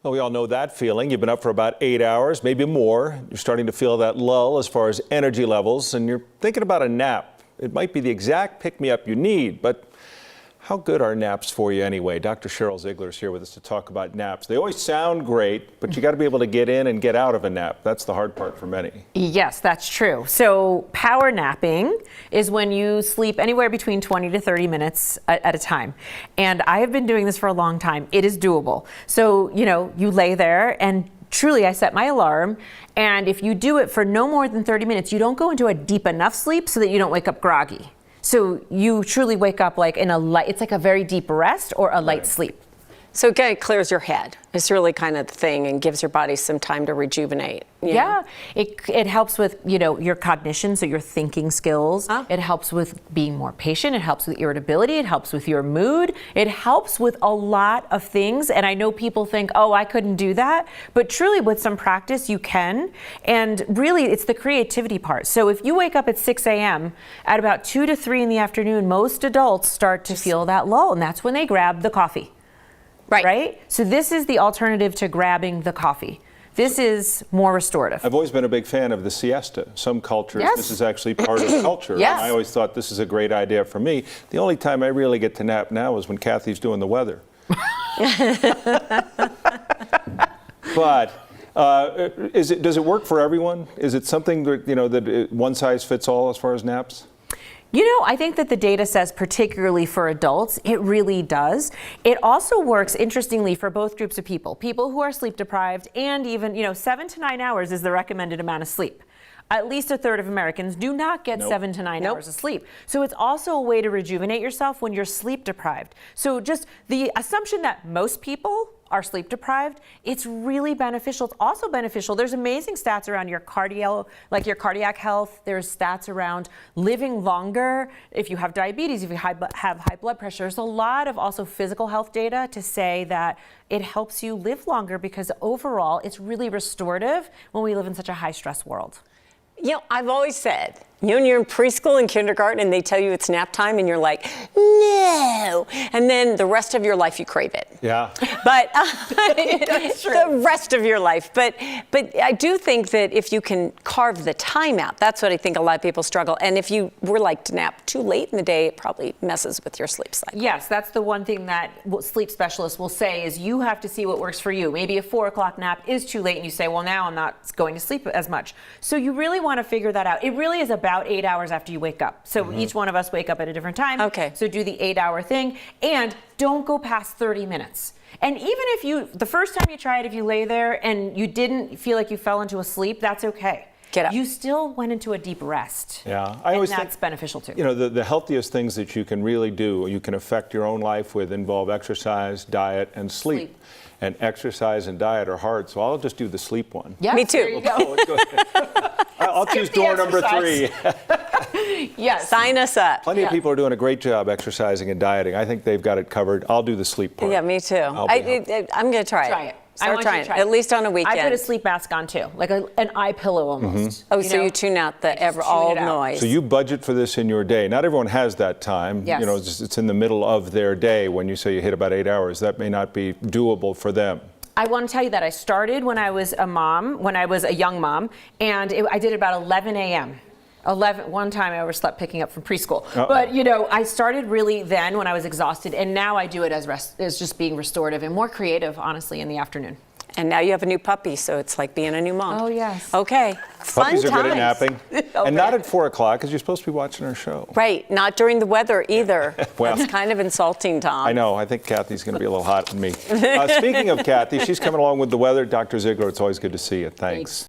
Well, we all know that feeling. You've been up for about 8 hours, maybe more. You're starting to feel that lull as far as energy levels, and you're thinking about a nap. It might be the exact pick-me-up you need, but how good are naps for you anyway? Dr. Cheryl Ziegler is here with us to talk about naps. They always sound great, but you got to be able to get in and get out of a nap. That's the hard part for many. Yes, that's true. So power napping is when you sleep anywhere between 20 to 30 minutes at a time. And I have been doing this for a long time. It is doable. So, you lay there and truly, I set my alarm, and if you do it for no more than 30 minutes, you don't go into a deep enough sleep so that you don't wake up groggy. So you truly wake up like in a light, it's like a very deep rest or a light sleep. So again, it clears your head. It's really kind of the thing and gives your body some time to rejuvenate. Yeah, it helps with, your cognition, so your thinking skills. It helps with being more patient. It helps with irritability. It helps with your mood. It helps with a lot of things. And I know people think, oh, I couldn't do that. But truly, with some practice, you can. And really, it's the creativity part. So if you wake up at 6 a.m., at about 2 to 3 in the afternoon, most adults start to feel that lull. And that's when they grab the coffee. Right? So this is the alternative to grabbing the coffee. This is more restorative. I've always been a big fan of the siesta. Some cultures, this is actually part of culture. Yes. And I always thought this is a great idea for me. The only time I really get to nap now is when Kathy's doing the weather. But does it work for everyone? Is it something that, that one size fits all as far as naps? I think that the data says, particularly for adults, it really does. It also works, interestingly, for both groups of people. People who are sleep deprived and even, 7 to 9 hours is the recommended amount of sleep. At least a third of Americans do not get 7 to 9 hours of sleep. So it's also a way to rejuvenate yourself when you're sleep deprived. So just the assumption that most people are sleep deprived, it's really beneficial. It's also beneficial. There's amazing stats around your cardiac health. There's stats around living longer. If you have diabetes, if you have high blood pressure, there's a lot of also physical health data to say that it helps you live longer because overall it's really restorative when we live in such a high stress world. I've always said, when you're in preschool and kindergarten and they tell you it's nap time and you're like, no. And then the rest of your life you crave it. Yeah. But That's true. The rest of your life. But I do think that if you can carve the time out, that's what I think a lot of people struggle. And if you were like to nap too late in the day, it probably messes with your sleep cycle. Yes, that's the one thing that sleep specialists will say is you have to see what works for you. Maybe a 4 o'clock nap is too late and you say, well, now I'm not going to sleep as much. So you really want to figure that out. It really is about 8 hours after you wake up. So each one of us wake up at a different time. Okay. So do the 8-hour thing and don't go past 30 minutes. And even if the first time you try it, if you lay there and you didn't feel like you fell into a sleep, that's okay. Get up. You still went into a deep rest. Yeah, I always think that's think, beneficial too. The healthiest things that you can really do, you can affect your own life with, involve exercise, diet, and sleep. And exercise and diet are hard, so I'll just do the sleep one. Yes, me too. There you go. I'll choose door number 3. Yes. Sign us up. Plenty of people are doing a great job exercising and dieting. I think they've got it covered. I'll do the sleep part. Yeah, me too. I'm going to try it. Start trying it, at least on a weekend. I put a sleep mask on too, like an eye pillow almost. Oh, so you tune out the all noise. So you budget for this in your day. Not everyone has that time. Yes. It's in the middle of their day when you say you hit about 8 hours. That may not be doable for them. I want to tell you that I started when I was a young mom, and I did it about 11 a.m. One time I overslept picking up from preschool. But I started really then when I was exhausted, and now I do it as just being restorative and more creative, honestly, in the afternoon. And now you have a new puppy, so it's like being a new mom. Oh, yes. Okay. Puppies are good at napping. Oh, and not at 4 o'clock, because you're supposed to be watching our show. Right. Not during the weather either. Well, that's kind of insulting, Tom. I know. I think Kathy's going to be a little hot on me. Speaking of Kathy, she's coming along with the weather. Dr. Ziegler, it's always good to see you. Thanks.